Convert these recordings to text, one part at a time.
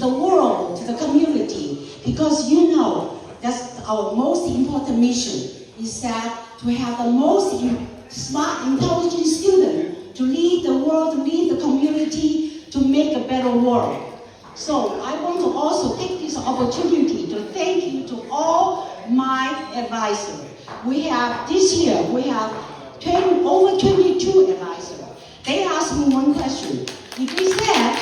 the world, to the community, because you know that's our most important mission, is that to have the most smart, intelligent student to lead the world, to lead the community, to make a better world. So I want to also take this opportunity to thank you to all my advisors. This year, we have over 22 advisors. They asked me one question. If we said,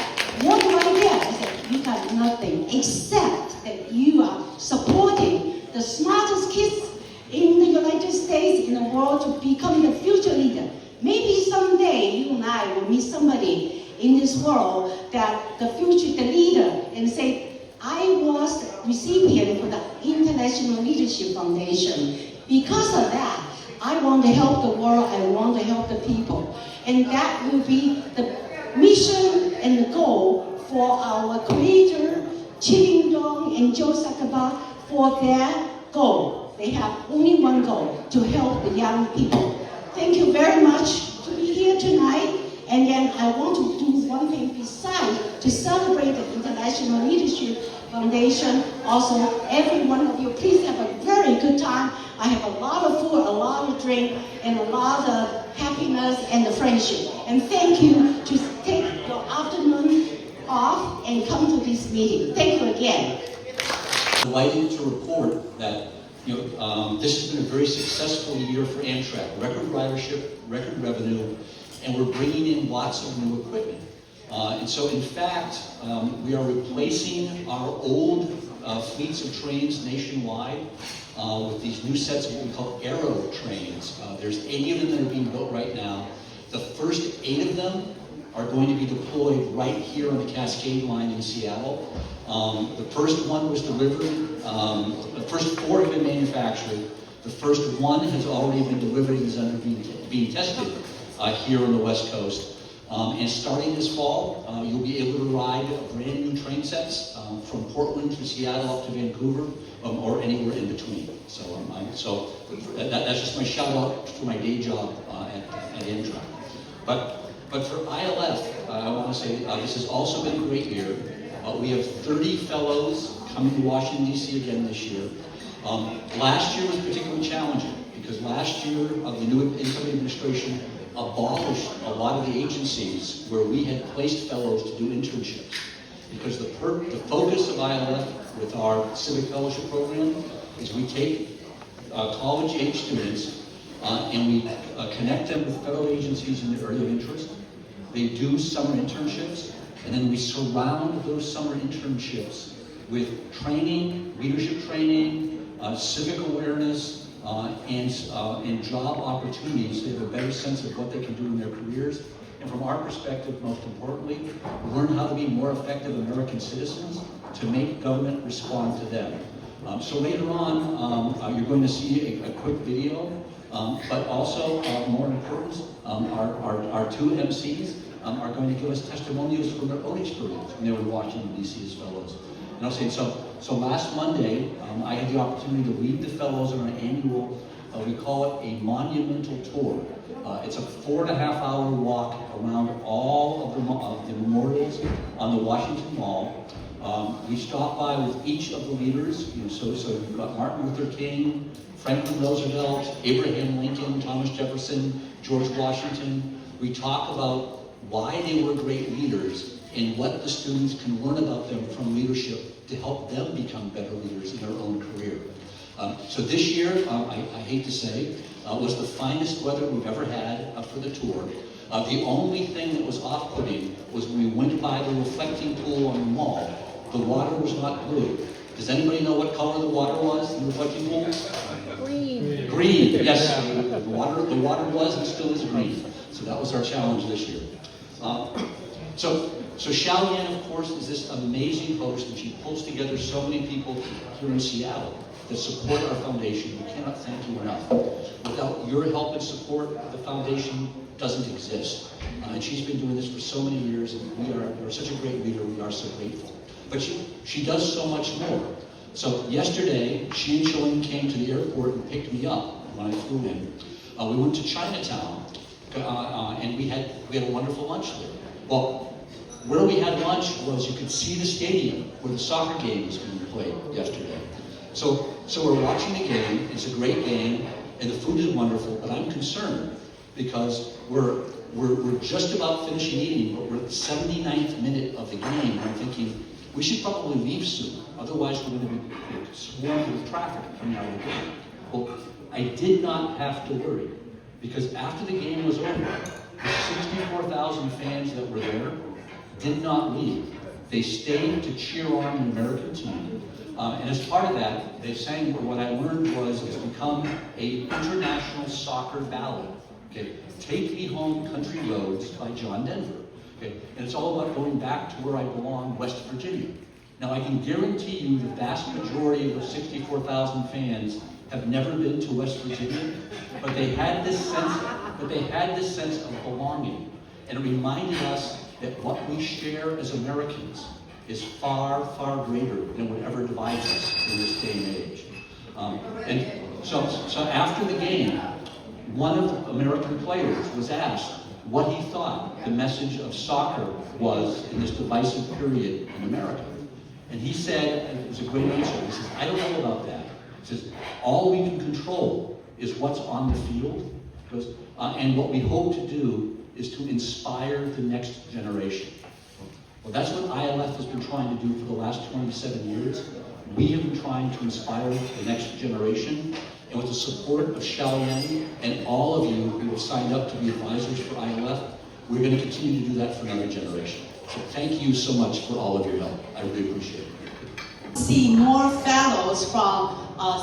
what do I get? I said, you got nothing except that you are supporting the smartest kids in the United States, in the world, to become the future leader. Maybe someday you and I will meet somebody in this world that the leader, and say, I was the recipient for the International Leadership Foundation. Because of that, I want to help the world, I want to help the people. And that will be the mission and the goal for our creator, Ching Dong and Joe Sakaba, for their goal. They have only one goal, to help the young people. Thank you very much to be here tonight. And then I want to do one thing besides to celebrate the International Leadership Foundation. Also, every one of you, please have a very good time. I have a lot of food, a lot of drink, and a lot of happiness and the friendship. And thank you to take your afternoon off and come to this meeting. Thank you again. I'm delighted to report that this has been a very successful year for Amtrak. Record ridership, record revenue, and we're bringing in lots of new equipment. And so, in fact, we are replacing our old fleets of trains nationwide with these new sets of what we call aero trains. There's 80 of them that are being built right now. The first 8 of them are going to be deployed right here on the Cascade Line in Seattle. The first one was delivered, the first 4 have been manufactured. The first one has already been delivered and is under being tested here on the West Coast. And starting this fall, you'll be able to ride brand new train sets from Portland to Seattle up to Vancouver, or anywhere in between. So, that's just my shout out for my day job at Andriod. But for ILF, I want to say this has also been a great year. We have 30 fellows coming to Washington, D.C. again this year. Last year was particularly challenging because last year the new incoming administration abolished a lot of the agencies where we had placed fellows to do internships. Because the focus of ILF with our civic fellowship program is we take college-age students and we connect them with federal agencies in their area of interest. They do summer internships, and then we surround those summer internships with training, leadership training, civic awareness, and job opportunities so they have a better sense of what they can do in their careers. And from our perspective, most importantly, learn how to be more effective American citizens to make government respond to them. So later on, you're going to see a quick video, but also, more important, our 2 MCs are going to give us testimonials from their own experience when they were in Washington, D.C. as fellows. And I'll say, so last Monday, I had the opportunity to lead the fellows on an annual, we call it a monumental tour. It's a 4.5-hour walk around all of the memorials on the Washington Mall. We stop by with each of the leaders. So you've got Martin Luther King, Franklin Roosevelt, Abraham Lincoln, Thomas Jefferson, George Washington. We talk about why they were great leaders and what the students can learn about them from leadership to help them become better leaders in their own career. So this year, I hate to say, was the finest weather we've ever had for the tour. The only thing that was off-putting was when we went by the reflecting pool on the mall, the water was not blue. Does anybody know what color the water was in the reflecting pool? Green. Green, yes. The water was and still is green. So that was our challenge this year. So Xiaoyan, of course, is this amazing host, and she pulls together so many people here in Seattle that support our foundation. We cannot thank you enough. Without your help and support, the foundation doesn't exist. And she's been doing this for so many years, and you're such a great leader. We are so grateful. But she does so much more. So yesterday, she and Xiaoyan came to the airport and picked me up when I flew in. We went to Chinatown, and we had a wonderful lunch there. Well, Where we had lunch was you could see the stadium where the soccer game was being played yesterday. So we're watching the game. It's a great game, and the food is wonderful. But I'm concerned because we're just about finishing eating, but we're at the 79th minute of the game. And I'm thinking we should probably leave soon. Otherwise, we're going to be swarmed with traffic coming out of the game. Well, I did not have to worry because after the game was over, the 64,000 fans that were there did not leave. They stayed to cheer on the American team. And as part of that, they sang what I learned was it's become an international soccer ballad. Okay, Take Me Home Country Roads by John Denver. Okay, and it's all about going back to where I belong, West Virginia. Now I can guarantee you the vast majority of the 64,000 fans have never been to West Virginia, but they had this sense of belonging. And it reminded us that what we share as Americans is far, far greater than whatever divides us in this day and age. And so after the game, one of the American players was asked what he thought the message of soccer was in this divisive period in America. And he said, and it was a great answer, he says, I don't know about that. He says, all we can control is what's on the field, and what we hope to do is to inspire the next generation. Well, that's what ILF has been trying to do for the last 27 years. We have been trying to inspire the next generation, and with the support of Xiaoyan and all of you who have signed up to be advisors for ILF, we're going to continue to do that for another generation. So thank you so much for all of your help. I really appreciate it. See more fellows from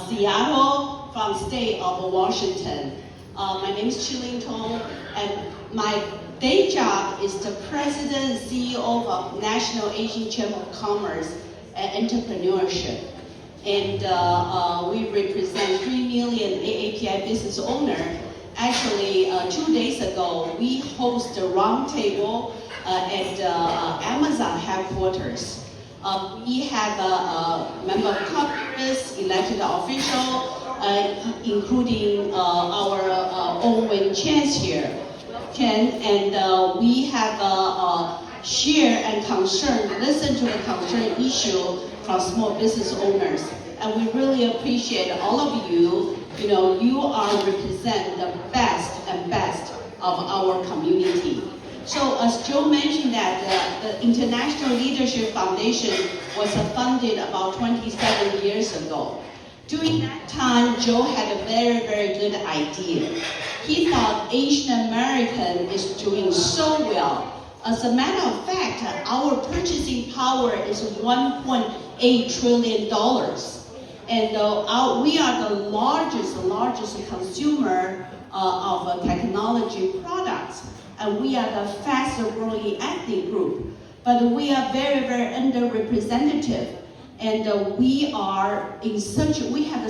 Seattle, from state of Washington. My name is Chilin Tong, and my day job is the president and CEO of National Asian Chamber of Commerce and Entrepreneurship. And we represent 3 million AAPI business owners. Actually, 2 days ago, we hosted a roundtable at Amazon headquarters. We have a member of Congress, elected official, including our own Chance here. And we have share and concern, listen to the concern issue from small business owners. And we really appreciate all of you. You know, you are represent the best and best of our community. So as Joe mentioned that the International Leadership Foundation was funded about 27 years ago. During that time, Joe had a very, very good idea. He thought Asian American is doing so well. As a matter of fact, our purchasing power is $1.8 trillion. And we are the largest consumer of technology products. And we are the fastest growing ethnic group. But we are very, very underrepresented. And we have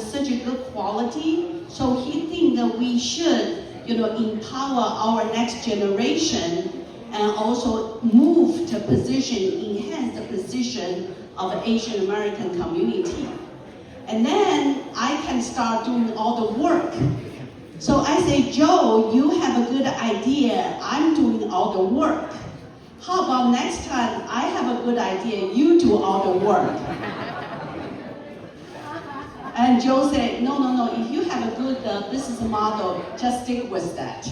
such a good quality. So he thinks that we should, empower our next generation and also move the position, enhance the position of the Asian American community. And then I can start doing all the work. So I say, Joe, you have a good idea. I'm doing all the work. How about next time I have a good idea, you do all the work? And Joe said, no, if you have a good business model, just stick with that.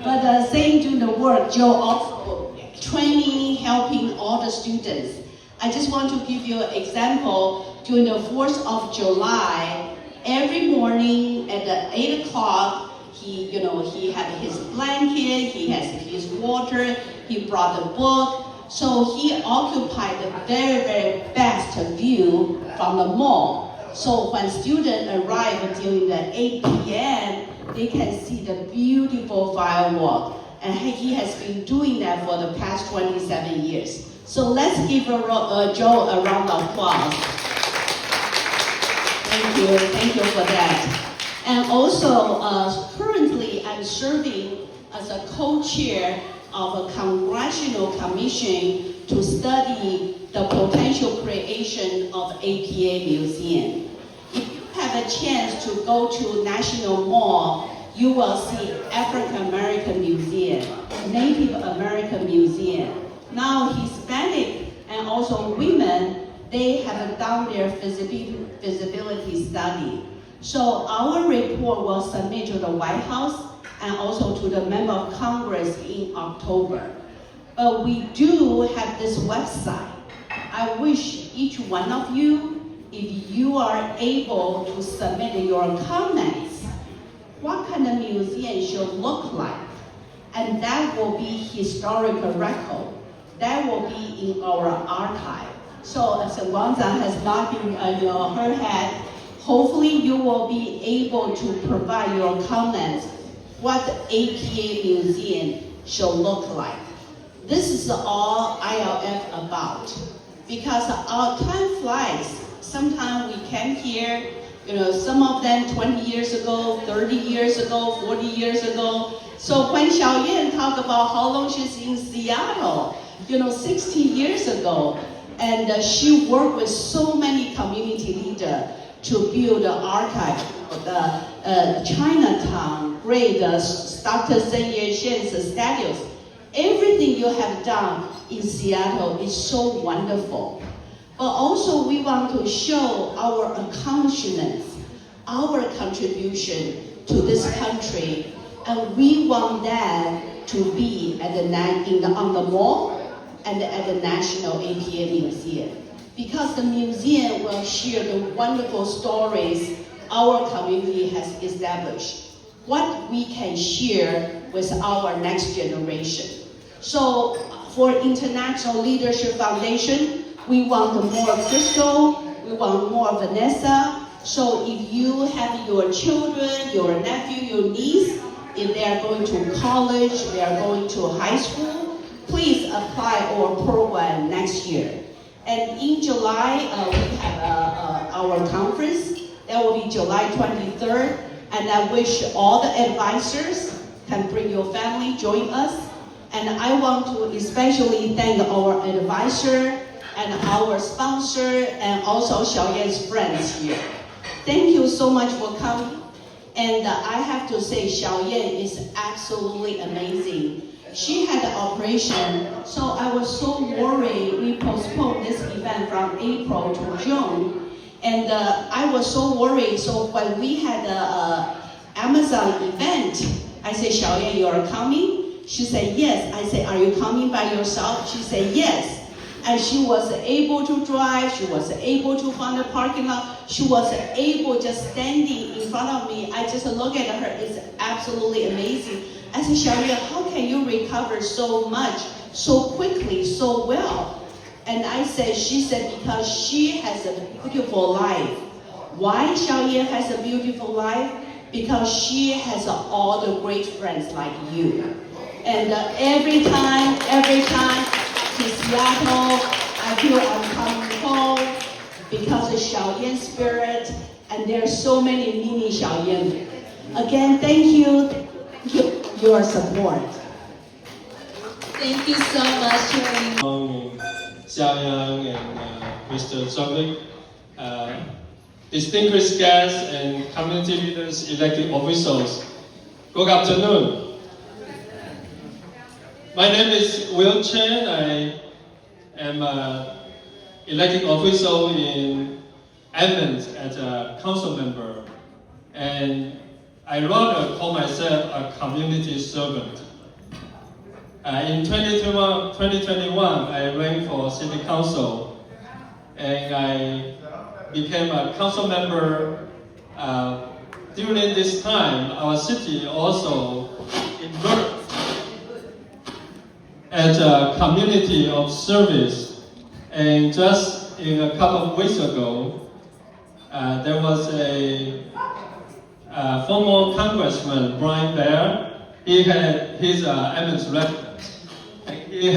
But saying doing the work, Joe also training, helping all the students. I just want to give you an example. During the 4th of July, every morning at 8 o'clock, he had his blanket, he has his water, he brought the book. So he occupied the very, very best view from the mall. So when students arrive during the 8 p.m., they can see the beautiful firework. And he has been doing that for the past 27 years. So let's give Joe a round of applause. Thank you for that. And also, currently I'm serving as a co-chair of a congressional commission to study the potential creation of APA Museum. If you have a chance to go to National Mall, you will see African American Museum, Native American Museum, now Hispanic and also women, they have done their feasibility study. So our report will submit to the White House and also to the Member of Congress in October. But we do have this website. I wish each one of you, if you are able to submit your comments, what kind of museum should look like? And that will be historical record. That will be in our archive. So as Wangzang has not been her head, hopefully you will be able to provide your comments what the APA museum should look like. This is all ILF about. Because our time flies. Sometimes we came here, some of them 20 years ago, 30 years ago, 40 years ago. So when Xiaoyan talked about how long she's in Seattle, 16 years ago, and she worked with so many community leaders to build an archive of the Chinatown, great Dr. Zheng Yuxian's statues. Everything you have done in Seattle is so wonderful. But also we want to show our accomplishments, our contribution to this country, and we want that to be at on the mall and at the National APA Museum. Because the museum will share the wonderful stories our community has established, what we can share with our next generation. So for International Leadership Foundation, we want more Crystal, we want more Vanessa. So if you have your children, your nephew, your niece, if they are going to college, they are going to high school, please apply our program next year. And in July, we have our conference. That will be July 23rd. And I wish all the advisors can bring your family, join us. And I want to especially thank our advisor and our sponsor and also Xiaoyan's friends here. Thank you so much for coming. And I have to say Xiaoyan is absolutely amazing. She had an operation, so I was so worried. We postponed this event from April to June. And I was so worried. So when we had the Amazon event, I said, Xiaoyan, you are coming? She said, yes. I said, are you coming by yourself? She said, yes. And she was able to drive. She was able to find a parking lot. She was able just standing in front of me. I just look at her. It's absolutely amazing. I said, Xiaoyan, how can you recover so much, so quickly, so well? And she said, because she has a beautiful life. Why Xiaoyan has a beautiful life? Because she has all the great friends like you. And every time to Seattle, I feel I'm coming home because of Xiaoyan's spirit, and there are so many mini Xiaoyan. Again, thank you for your support. Thank you so much, Cherry. Xiaoyan and Mr. Zhang, distinguished guests and community leaders, elected officials, good afternoon. My name is Will Chen. I am an elected official in Edmonds as a council member, and I rather call myself a community servant. In 2021, I ran for city council, and I became a council member. During this time, our city also emerged as a community of service. And just in a couple of weeks ago, there was a former Congressman, Brian Bear. He had his Edmonds residence. He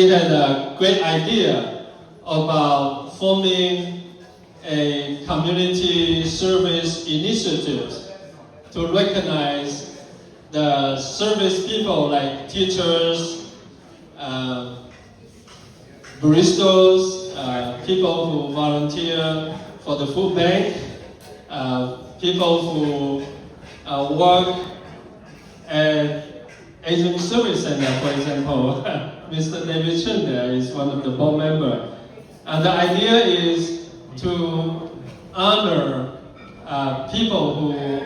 had a great idea about forming a community service initiative to recognize the service people like teachers, baristas, people who volunteer for the food bank, people who work Asian Service Center, for example, Mr. David Chen there is one of the board members. The idea is to honor people who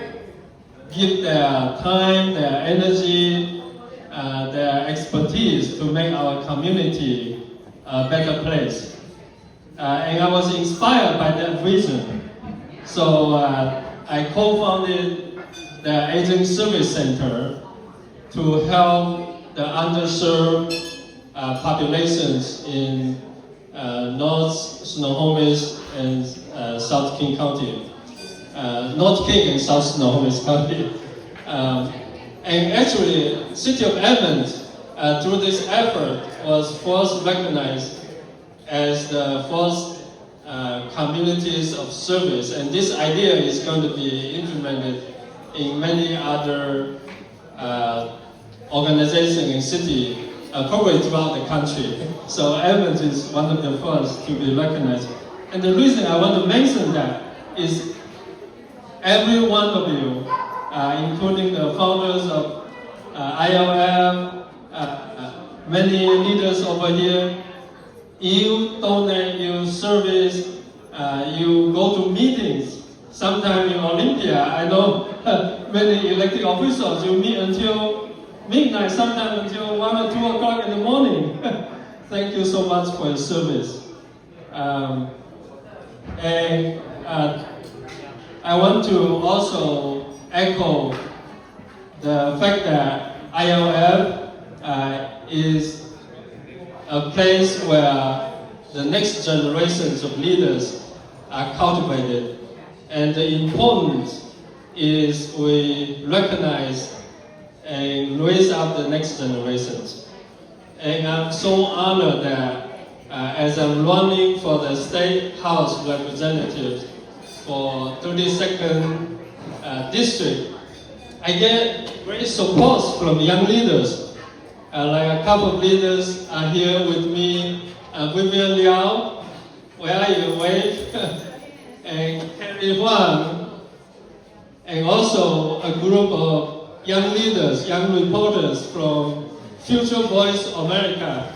give their time, their energy, their expertise to make our community a better place. And I was inspired by that vision. So I co-founded the Asian Service Center to help the underserved populations in North Snohomish and South King County. North King and South Snohomish County. And actually, City of Edmonds, through this effort, was first recognized as the first communities of service. And this idea is going to be implemented in many other organizations in city, probably throughout the country. So Edmonds is one of the first to be recognized. And the reason I want to mention that is every one of you, including the founders of ILF, many leaders over here, you donate, you service, you go to meetings. Sometimes in Olympia, I know many elected officials, you meet until midnight, sometimes until 1 or 2 o'clock in the morning. Thank you so much for your service. And I want to also echo the fact that ILF is a place where the next generations of leaders are cultivated. And the importance is we recognize and raise up the next generations. And I'm so honored that as I'm running for the State House Representative for 32nd District, I get great support from young leaders. Like a couple of leaders are here with me. Vivian Liao, where are you? Wave. And KKNWAM, and also a group of young leaders, young reporters from Future Voice America.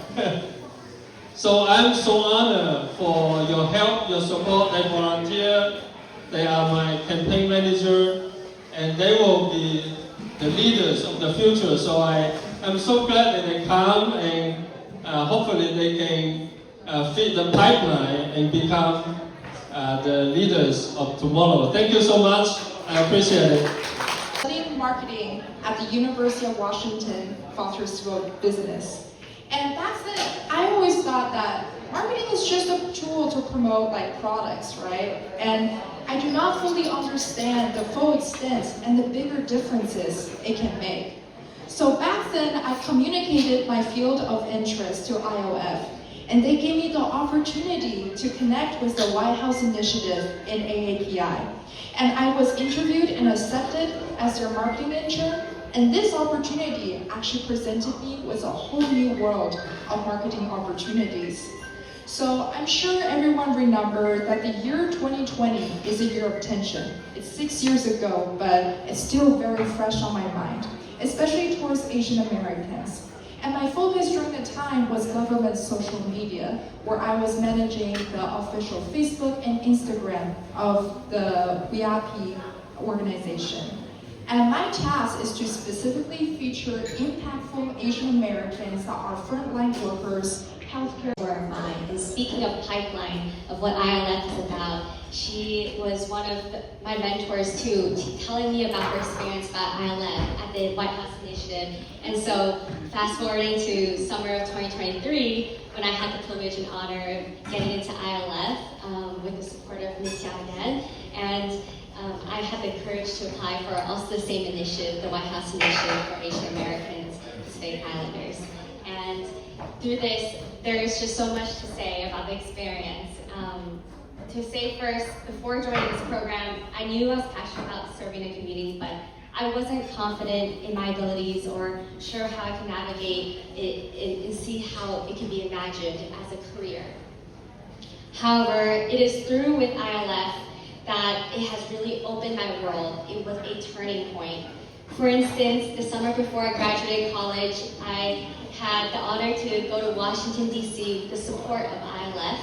So I'm so honored for your help, your support. They volunteer, they are my campaign manager, and they will be the leaders of the future. So I'm so glad that they come, and hopefully they can feed the pipeline and become the leaders of tomorrow. Thank you so much. I appreciate it. Studying marketing at the University of Washington Foster School of Business. And back then, I always thought that marketing is just a tool to promote like products, right? And I do not fully understand the full extent and the bigger differences it can make. So back then, I communicated my field of interest to IOF, and they gave me the opportunity to connect with the White House Initiative in AAPI. And I was interviewed and accepted as their marketing intern, and this opportunity actually presented me with a whole new world of marketing opportunities. So I'm sure everyone remembers that the year 2020 is a year of tension. It's 6 years ago, but it's still very fresh on my mind, especially towards Asian Americans. And my focus during the time was government social media, where I was managing the official Facebook and Instagram of the WEAP organization. And my task is to specifically feature impactful Asian Americans that are frontline workers, healthcare. And speaking of pipeline, of what ILF is about, she was one of my mentors too, telling me about her experience about ILF at the White House Initiative. And so, fast forwarding to summer of 2023, when I had the privilege and honor of getting into ILF with the support of Ms. Yang, and I had the courage to apply for also the same initiative, the White House Initiative for Asian Americans, Pacific Islanders. And through this, there is just so much to say about the experience. To say first, before joining this program, I knew I was passionate about serving the community, but I wasn't confident in my abilities or sure how I could navigate it and see how it can be imagined as a career. However, it is through with ILF that it has really opened my world. It was a turning point For instance, the summer before I graduated college, I had the honor to go to Washington, D.C. with the support of ILF.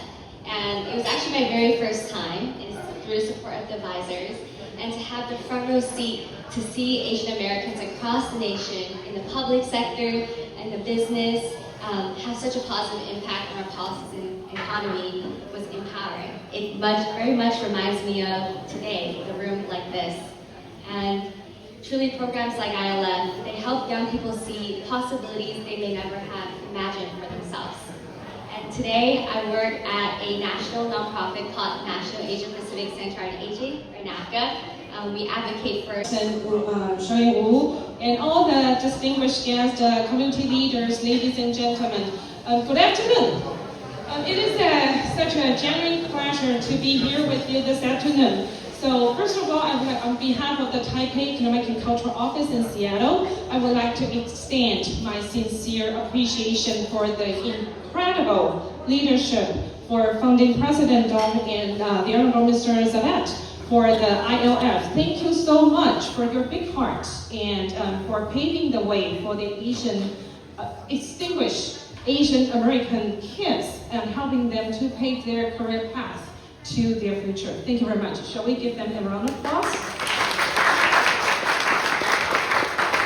And it was actually my very first time, through the support of the advisors. And to have the front row seat to see Asian Americans across the nation, in the public sector, and the business, have such a positive impact on our policies and economy was empowering. It very much reminds me of today, the room like this. And truly programs like ILF, they help young people see possibilities they may never have imagined for themselves. And today I work at a national nonprofit called National Asian Pacific Center on Aging, or NAPCA. We advocate for and all the distinguished guests, community leaders, ladies and gentlemen. Good afternoon. It is such a genuine pleasure to be here with you this afternoon. So first of all, on behalf of the Taipei Economic and Cultural Office in Seattle, I would like to extend my sincere appreciation for the incredible leadership for founding President Dong and the Honorable Mr. Zavet for the ILF. Thank you so much for your big heart and for paving the way for the distinguished Asian American kids and helping them to pave their career path to their future. Thank you very much. Shall we give them a round of applause?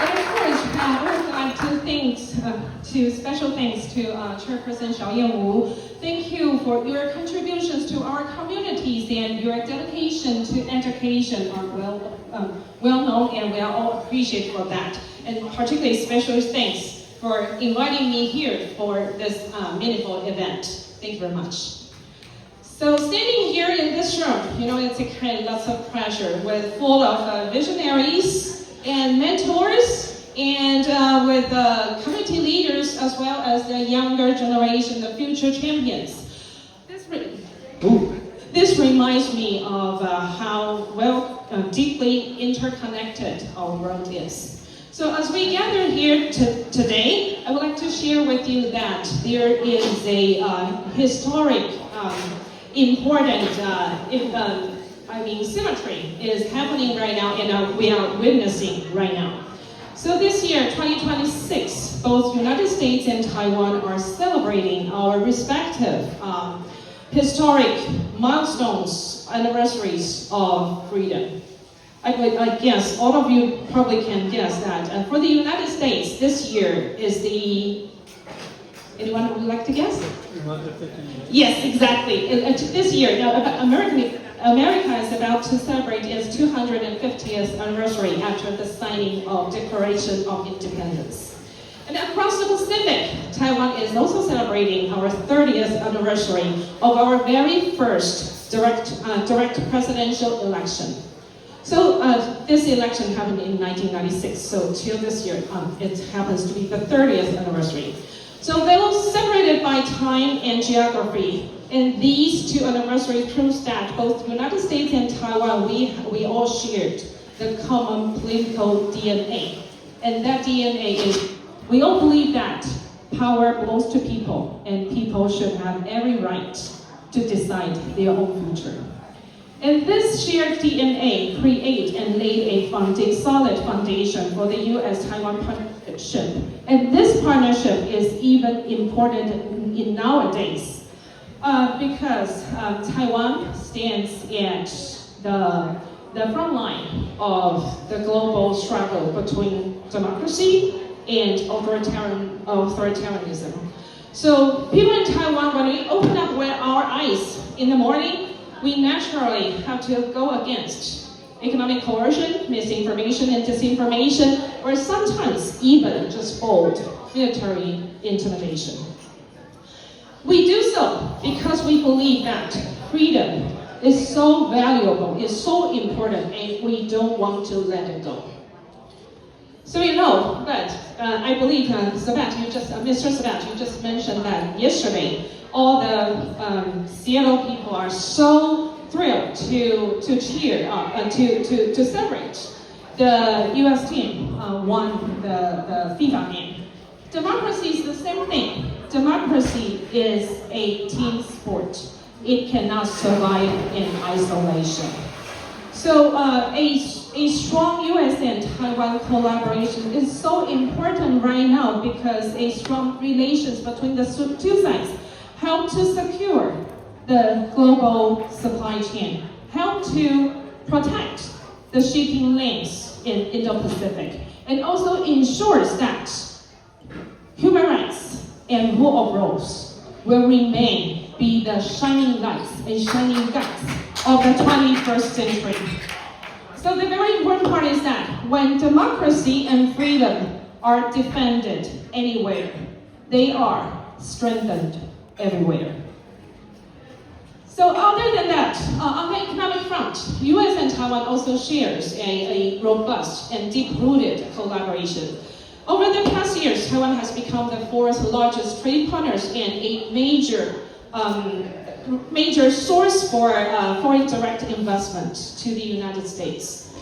And of course, I would like to special thanks to Chairperson Xiaoyan Wu. Thank you for your contributions to our communities, and your dedication to education are well known, and we are all appreciated for that. And particularly special thanks for inviting me here for this meaningful event. Thank you very much. So standing here in this room, it's a kind of lots of pressure, full of visionaries and mentors, and with community leaders as well as the younger generation, the future champions. This reminds me of how deeply interconnected our world is. So as we gather here today, I would like to share with you that there is a historic important symmetry is happening right now, and we are witnessing right now. So this year, 2026, both United States and Taiwan are celebrating our respective historic milestones, anniversaries of freedom. I guess all of you probably can guess that. For the United States, this year is anyone would like to guess? Yes, exactly. This year, America is about to celebrate its 250th anniversary after the signing of Declaration of Independence. And across the Pacific, Taiwan is also celebrating our 30th anniversary of our very first direct presidential election. So this election happened in 1996, so till this year, it happens to be the 30th anniversary. So they were separated by time and geography, and these two anniversaries proves that both the United States and Taiwan, we all shared the common political DNA. And that DNA is, we all believe that power belongs to people, and people should have every right to decide their own future. And this shared DNA created and laid a solid foundation for the U.S.-Taiwan partnership. And this partnership is even important in nowadays because Taiwan stands at the front line of the global struggle between democracy and authoritarianism. So people in Taiwan, when we open up our eyes in the morning, we naturally have to go against economic coercion, misinformation and disinformation, or sometimes even just bold military intimidation. We do so because we believe that freedom is so valuable, is so important, and we don't want to let it go. So but I believe Mr. Zavet, you just mentioned that yesterday, all the Seattle people are so thrilled to cheer to celebrate the U.S. team won the FIFA game. Democracy is the same thing. Democracy is a team sport. It cannot survive in isolation. So a a strong U.S. and Taiwan collaboration is so important right now because a strong relations between the two sides help to secure the global supply chain, help to protect the shipping lanes in Indo-Pacific, and also ensures that human rights and rule of laws will be the shining lights and shining guides of the 21st century. So the very important part is that when democracy and freedom are defended anywhere, they are strengthened everywhere. So other than that, on the economic front, U.S. and Taiwan also shares a robust and deep-rooted collaboration. Over the past years, Taiwan has become the fourth largest trade partners and a major source for foreign direct investment to the United States.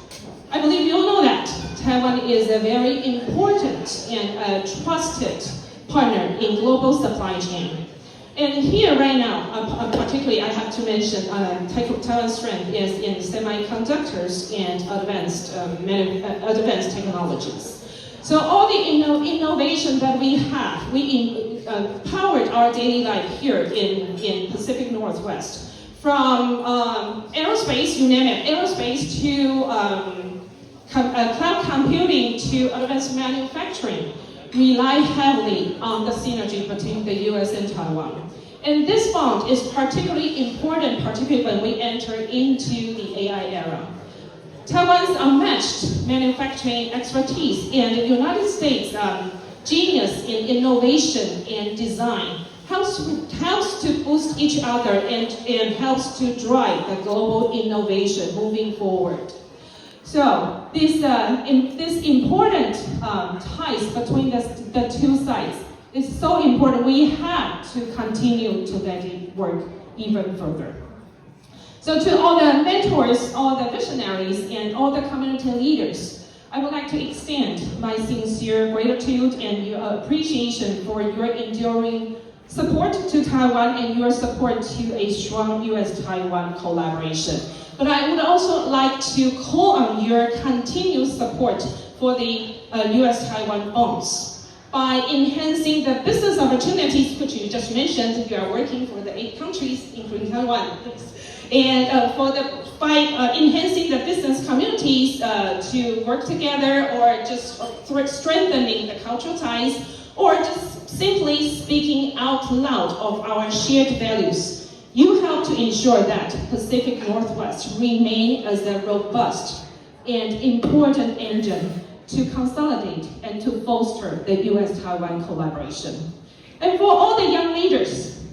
I believe you all know that Taiwan is a very important and trusted partner in global supply chain. And here right now, particularly I have to mention Taiwan's strength is in semiconductors and advanced technologies. So all the innovation that we have, we powered our daily life here in Pacific Northwest. From aerospace, you name it, aerospace to cloud computing to advanced manufacturing, rely heavily on the synergy between the U.S. and Taiwan. And this bond is particularly important, particularly when we enter into the AI era. Taiwan's unmatched manufacturing expertise and the United States' genius in innovation and design helps to boost each other and helps to drive the global innovation moving forward. So this important ties between the two sides is so important. We have to continue to let it work even further. So to all the mentors, all the visionaries, and all the community leaders, I would like to extend my sincere gratitude and your appreciation for your enduring support to Taiwan and your support to a strong U.S.-Taiwan collaboration. But I would also like to call on your continued support for the U.S.-Taiwan bonds by enhancing the business opportunities, which you just mentioned. You are working for the 8 countries, including Taiwan. And by enhancing the business communities to work together, or just strengthening the cultural ties, or just simply speaking out loud of our shared values, you help to ensure that Pacific Northwest remain as a robust and important engine to consolidate and to foster the U.S.-Taiwan collaboration. And for all the young leaders,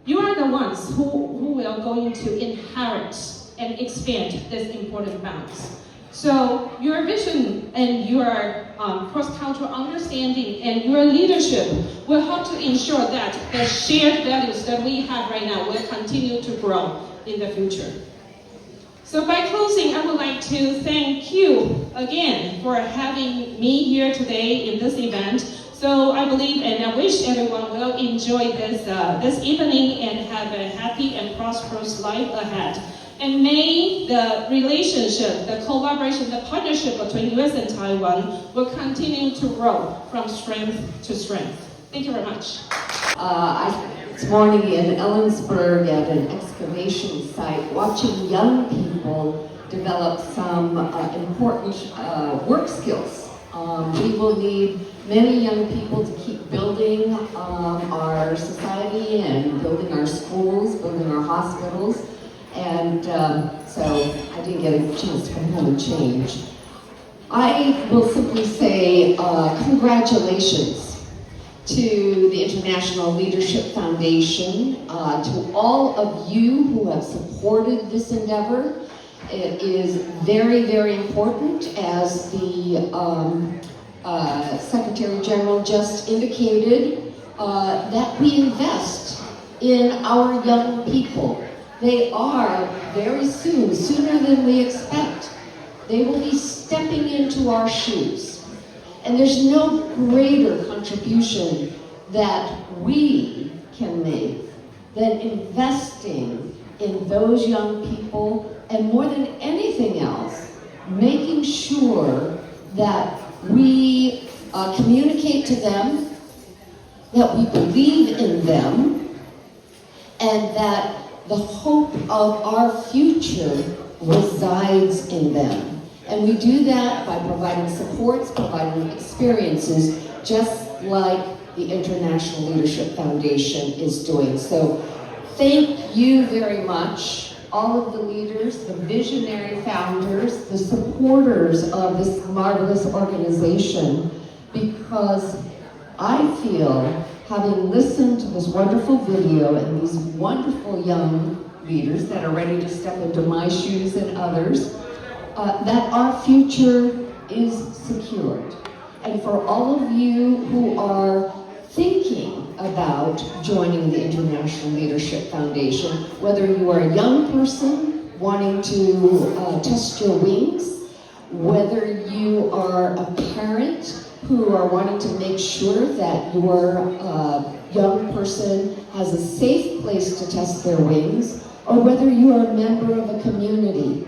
you are the ones who will going to inherit and expand this important balance. So your vision and your cross-cultural understanding and your leadership will help to ensure that the shared values that we have right now will continue to grow in the future. So by closing, I would like to thank you again for having me here today in this event. So I believe and I wish everyone will enjoy this evening and have a happy and prosperous life ahead. And may the relationship, the collaboration, the partnership between U.S. and Taiwan will continue to grow from strength to strength. Thank you very much. This morning in Ellensburg at an excavation site, watching young people develop some important work skills. We will need many young people to keep building our society and building our schools, building our hospitals. And so I didn't get a chance to come home and change. I will simply say congratulations to the International Leadership Foundation, to all of you who have supported this endeavor. It is very, very important, as the Secretary General just indicated, that we invest in our young people. They are very soon, sooner than we expect, they will be stepping into our shoes. And there's no greater contribution that we can make than investing in those young people, and more than anything else, making sure that we communicate to them, that we believe in them, and that the hope of our future resides in them. And we do that by providing supports, providing experiences, just like the International Leadership Foundation is doing. So thank you very much, all of the leaders, the visionary founders, the supporters of this marvelous organization, because I feel, having listened to this wonderful video and these wonderful young leaders that are ready to step into my shoes and others, that our future is secured. And for all of you who are thinking about joining the International Leadership Foundation, whether you are a young person wanting to test your wings, whether you are a parent who are wanting to make sure that your young person has a safe place to test their wings, or whether you are a member of a community,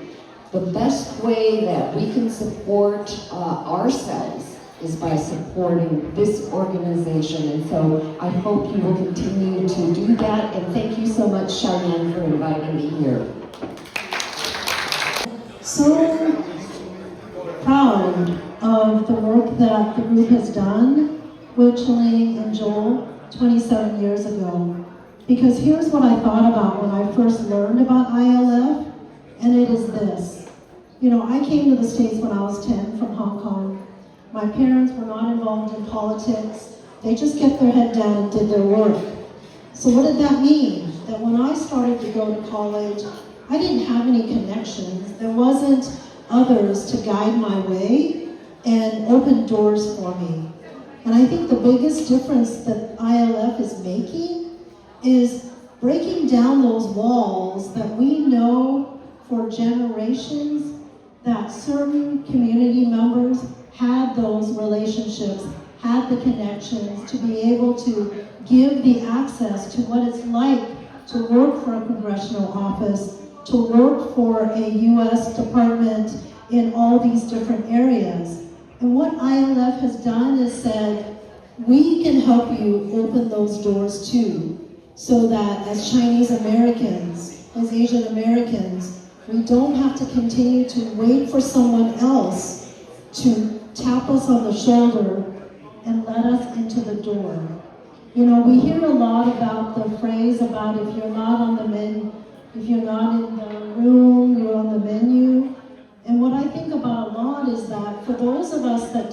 the best way that we can support ourselves is by supporting this organization. And so I hope you will continue to do that. And thank you so much, Cheyenne, for inviting me here. So proud of the work that the group has done with Tunein and Joel 27 years ago. Because here's what I thought about when I first learned about ILF, and it is this. You know, I came to the States when I was 10 from Hong Kong. My parents were not involved in politics. They just kept their head down and did their work. So what did that mean? That when I started to go to college, I didn't have any connections. There wasn't others to guide my way and open doors for me. And I think the biggest difference that ILF is making is breaking down those walls that we know for generations that certain community members had those relationships, had the connections to be able to give the access to what it's like to work for a congressional office, to work for a U.S. department in all these different areas. And what ILF has done is said, we can help you open those doors too, so that as Chinese Americans, as Asian Americans, we don't have to continue to wait for someone else to tap us on the shoulder and let us into the door. You know, we hear a lot about the phrase about if you're not on the menu, if you're not in the room, you're on the menu. And what I think about a lot is that for those of us that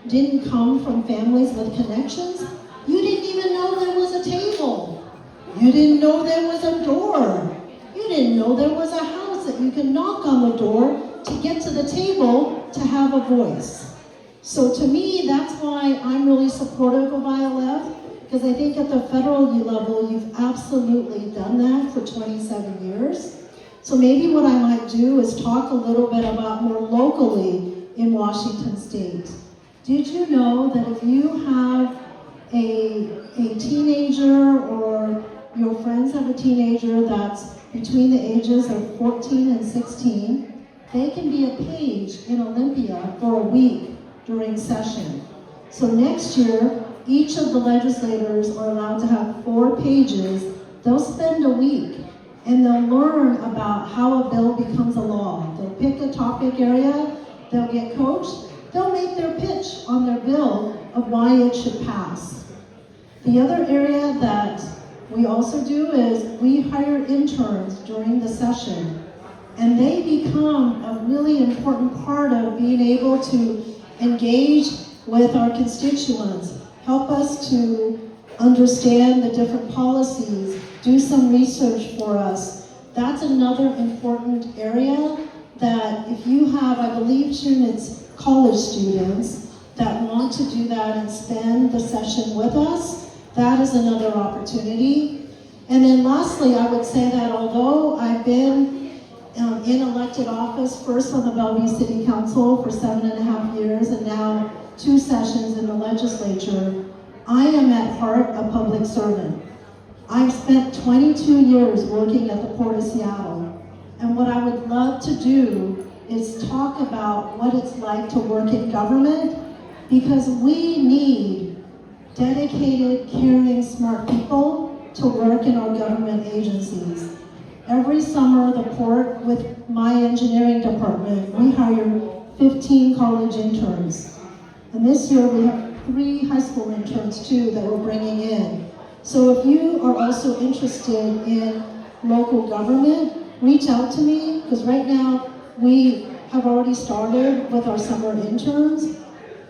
didn't come from families with connections, you didn't even know there was a table. You didn't know there was a door. You didn't know there was a house that you can knock on the door to get to the table to have a voice. So to me, that's why I'm really supportive of ILF, because I think at the federal level, you've absolutely done that for 27 years. So maybe what I might do is talk a little bit about more locally in Washington State. Did you know that if you have a teenager or your friends have a teenager that's between the ages of 14 and 16, they can be a page in Olympia for a week during session. So next year, each of the legislators are allowed to have 4 pages. They'll spend a week and they'll learn about how a bill becomes a law. They'll pick a topic area, they'll get coached, they'll make their pitch on their bill of why it should pass. The other area that we also do is we hire interns during the session, and they become a really important part of being able to engage with our constituents, help us to understand the different policies, do some research for us. That's another important area that if you have, I believe, it's college students that want to do that and spend the session with us, that is another opportunity. And then lastly, I would say that although I've been in elected office, first on the Bellevue City Council for 7.5 years and now 2 sessions in the legislature, I am at heart a public servant. I've spent 22 years working at the Port of Seattle. And what I would love to do is talk about what it's like to work in government, because we need dedicated, caring, smart people to work in our government agencies. Every summer, the port with my engineering department, we hire 15 college interns. And this year we have 3 high school interns too that we're bringing in. So if you are also interested in local government, reach out to me, because right now we have already started with our summer interns,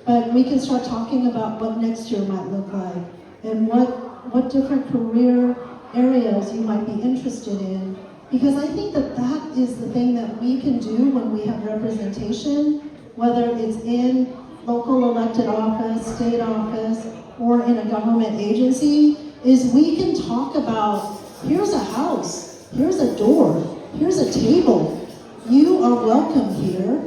but we can start talking about what next year might look like and what different career areas you might be interested in. Because I think that is the thing that we can do when we have representation, whether it's in local elected office, state office, or in a government agency, is we can talk about, here's a house, here's a door, here's a table. You are welcome here,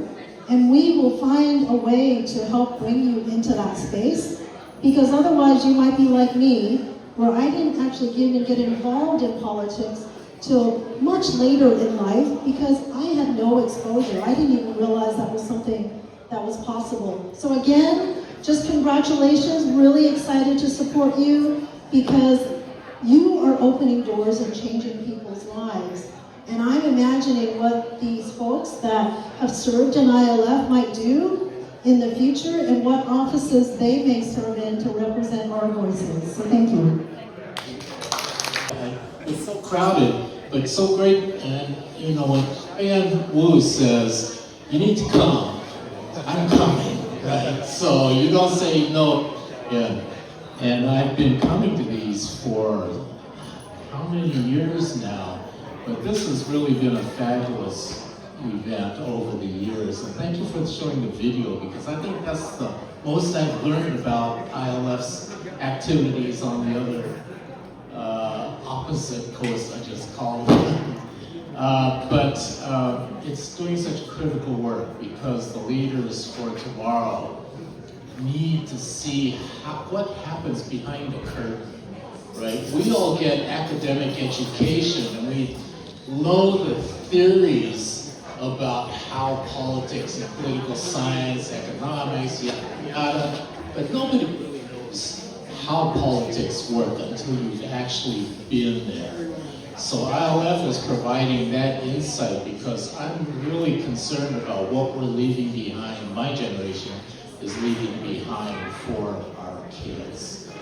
and we will find a way to help bring you into that space, because otherwise you might be like me, where I didn't actually even get involved in politics till much later in life, because I had no exposure. I didn't even realize that was something that was possible. So again, just congratulations, really excited to support you, because you are opening doors and changing people's lives. And I'm imagining what these folks that have served in ILF might do in the future, and what offices they may serve in to represent our voices. So thank you. It's so crowded, but so great. And you know, when Diane Wu says, you need to come, I'm coming, right? So you don't say no. Yeah. And I've been coming to these for how many years now? But this has really been a fabulous event over the years. And thank you for showing the video, because I think that's the most I've learned about ILF's activities on the other opposite coast, I just called it. But it's doing such critical work, because the leaders for tomorrow need to see what happens behind the curtain, right? We all get academic education and we know the theories about how politics and political science, economics, yada yada, but nobody really knows how politics work until you've actually been there. So ILF is providing that insight, because I'm really concerned about what we're leaving behind. My generation is leaving behind for our kids.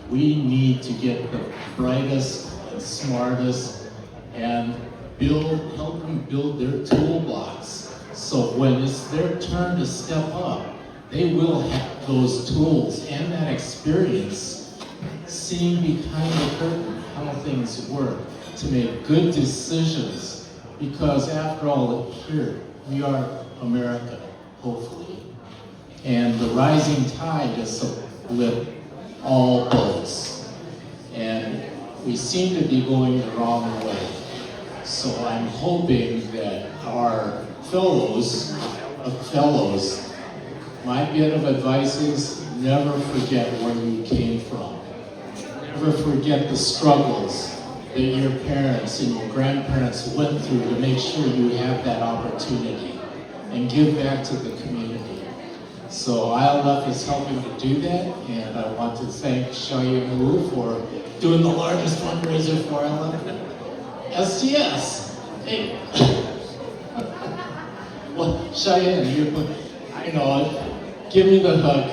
We need to get the brightest and smartest and help them build their toolbox. So when it's their turn to step up, they will have those tools and that experience, seeing behind the curtain how things work, to make good decisions, because after all, here, we are America, hopefully. And the rising tide is to lift all boats. And we seem to be going the wrong way. So I'm hoping that our fellows, my bit of advice is never forget where you came from. Never forget the struggles that your parents and your grandparents went through to make sure you have that opportunity, and give back to the community. So ILF is helping to do that, and I want to thank Cheyenne Wu for doing the largest fundraiser for ILF. STS, hey. Well, Cheyenne, I know, give me the hook.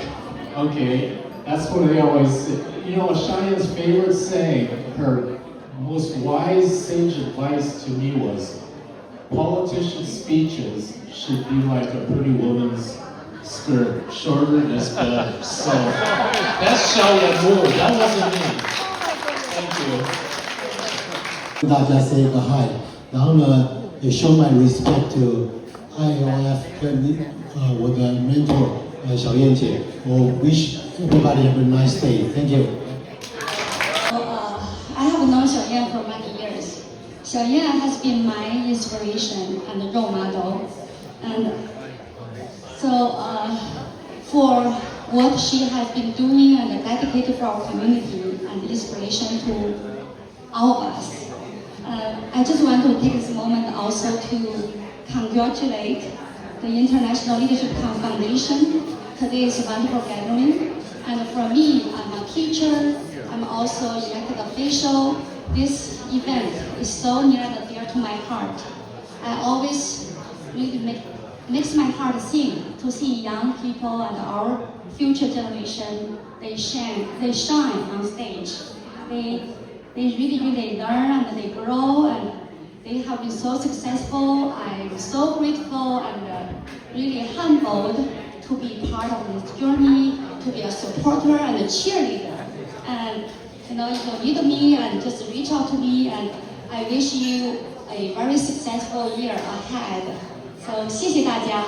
Okay, that's what they always say. You know, Cheyenne's favorite saying, her most wise sage advice to me was, politicians' speeches should be like a pretty woman's skirt. Shorter is better. So that's Cheyenne Wu. That wasn't me. Thank you. 跟大家 say 个 hi， 然后呢，也 show my respect to ILF 跟我的 mentor 小燕姐。我 wish everybody have a nice day. Thank you. I have known Xiaoyan for many years. Xiaoyan has been my inspiration and role model. And so for what she has been doing and dedicated for our community and inspiration to all of us. I just want to take this moment also to congratulate the International Leadership Foundation. Today is a wonderful gathering. And for me, I'm a teacher. I'm also elected official. This event is so near and dear to my heart. I always really makes my heart sing to see young people and our future generation. They shine on stage. They really learn and they grow and they have been so successful. I'm so grateful and really humbled to be part of this journey, to be a supporter and a cheerleader. And if you need me, and just reach out to me. And I wish you a very successful year ahead. So 谢谢大家。